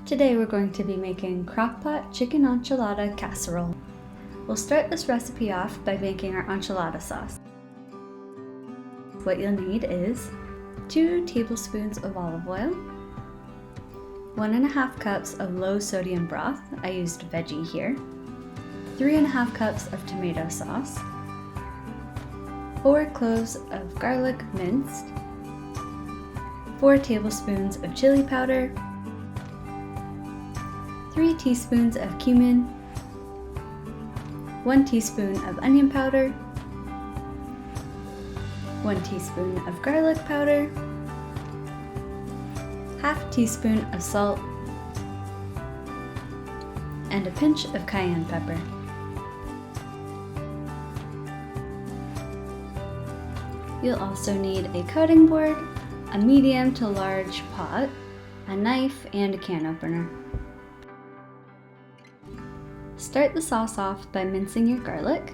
Today we're going to be making crock-pot chicken enchilada casserole. We'll start this recipe off by making our enchilada sauce. What you'll need is 2 tablespoons of olive oil, 1.5 cups of low sodium broth, I used veggie here, 3.5 cups of tomato sauce, 4 cloves of garlic minced, 4 tablespoons of chili powder, 3 teaspoons of cumin, 1 teaspoon of onion powder, 1 teaspoon of garlic powder, half teaspoon of salt, and a pinch of cayenne pepper. You'll also need a cutting board, a medium to large pot, a knife, and a can opener. Start the sauce off by mincing your garlic.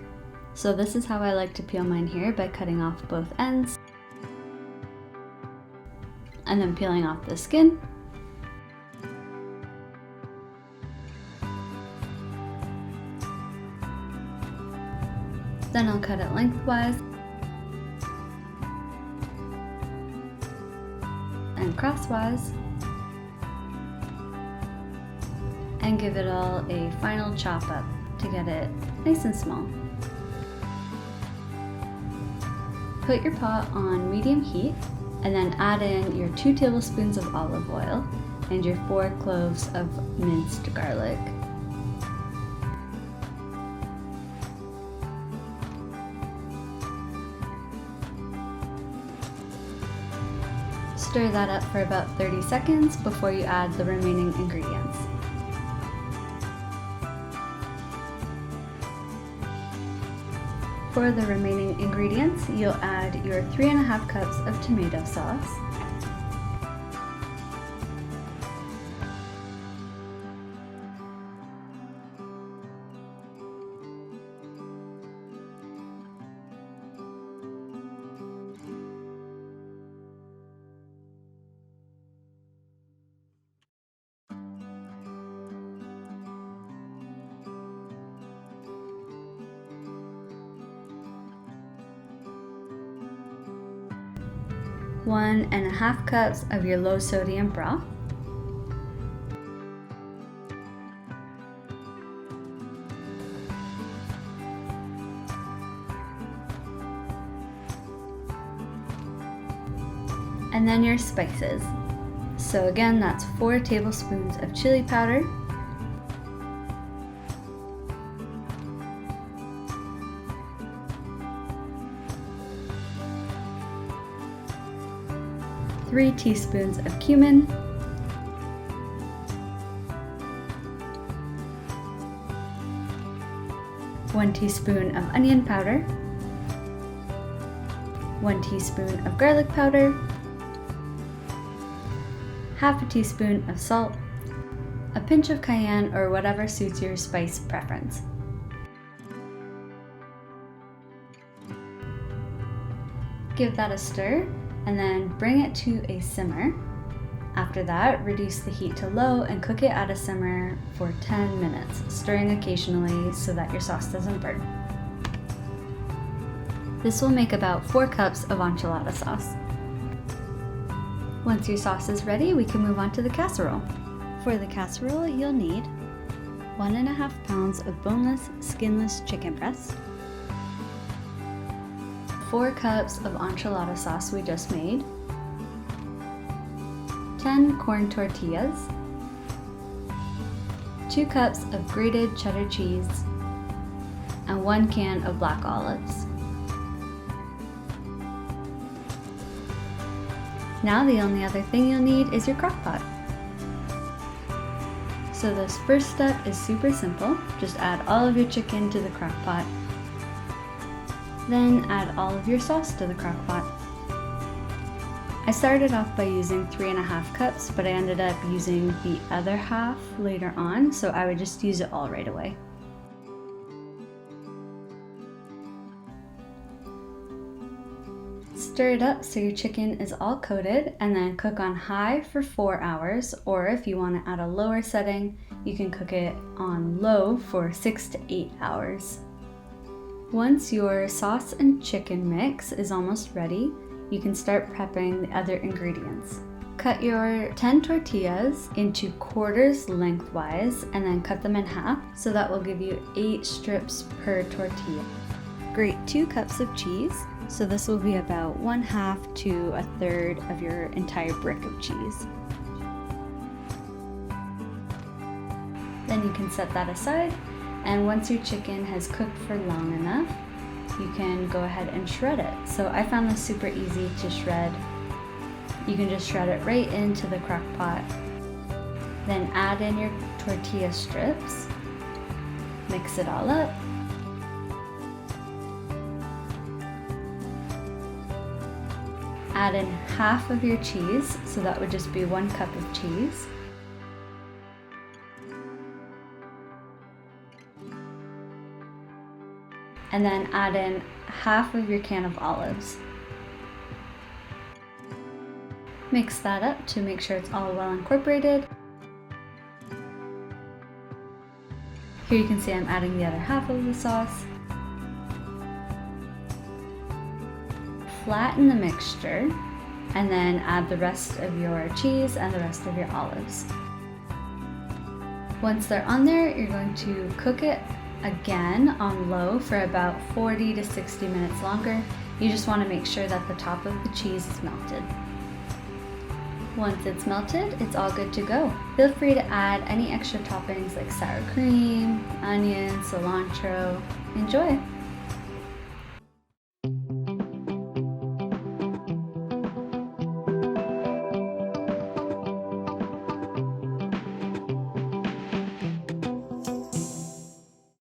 So this is how I like to peel mine here, by cutting off both ends and then peeling off the skin. Then I'll cut it lengthwise and crosswise, and give it all a final chop up to get it nice and small. Put your pot on medium heat and then add in your 2 tablespoons of olive oil and your 4 cloves of minced garlic. Stir that up for about 30 seconds before you add the remaining ingredients. For the remaining ingredients, you'll add your 3.5 cups of tomato sauce, one and a half cups of your low sodium broth, and then your spices. So again, that's 4 tablespoons of chili powder, 3 teaspoons of cumin, 1 teaspoon of onion powder, 1 teaspoon of garlic powder, half a teaspoon of salt, a pinch of cayenne or whatever suits your spice preference. Give that a stir and then bring it to a simmer. After that, reduce the heat to low and cook it at a simmer for 10 minutes, stirring occasionally so that your sauce doesn't burn. This will make about 4 cups of enchilada sauce. Once your sauce is ready, we can move on to the casserole. For the casserole, you'll need 1.5 pounds of boneless, skinless chicken breast, 4 cups of enchilada sauce we just made, 10 corn tortillas, 2 cups of grated cheddar cheese, and 1 can of black olives. Now the only other thing you'll need is your crock pot. So this first step is super simple. Just add all of your chicken to the crock pot. Then add all of your sauce to the crock pot. I started off by using 3.5 cups, but I ended up using the other half later on, so I would just use it all right away. Stir it up so your chicken is all coated and then cook on high for 4 hours, or if you want to add a lower setting, you can cook it on low for 6 to 8 hours. Once your sauce and chicken mix is almost ready, you can start prepping the other ingredients. Cut your 10 tortillas into quarters lengthwise and then cut them in half, so that will give you 8 strips per tortilla. Grate 2 cups of cheese, so this will be about 1/2 to 1/3 of your entire brick of cheese. Then you can set that aside, and once your chicken has cooked for long enough, you can go ahead and shred it. So I found this super easy to shred. You can just shred it right into the crock pot. Then add in your tortilla strips, mix it all up. Add in half of your cheese, so that would just be 1 cup of cheese. And then add in half of your can of olives. Mix that up to make sure it's all well incorporated. Here you can see I'm adding the other half of the sauce. Flatten the mixture and then add the rest of your cheese and the rest of your olives. Once they're on there, you're going to cook it again on low for about 40 to 60 minutes longer. You just want to make sure that the top of the cheese is melted. Once it's melted, it's all good to go. Feel free to add any extra toppings like sour cream, onions, cilantro. Enjoy!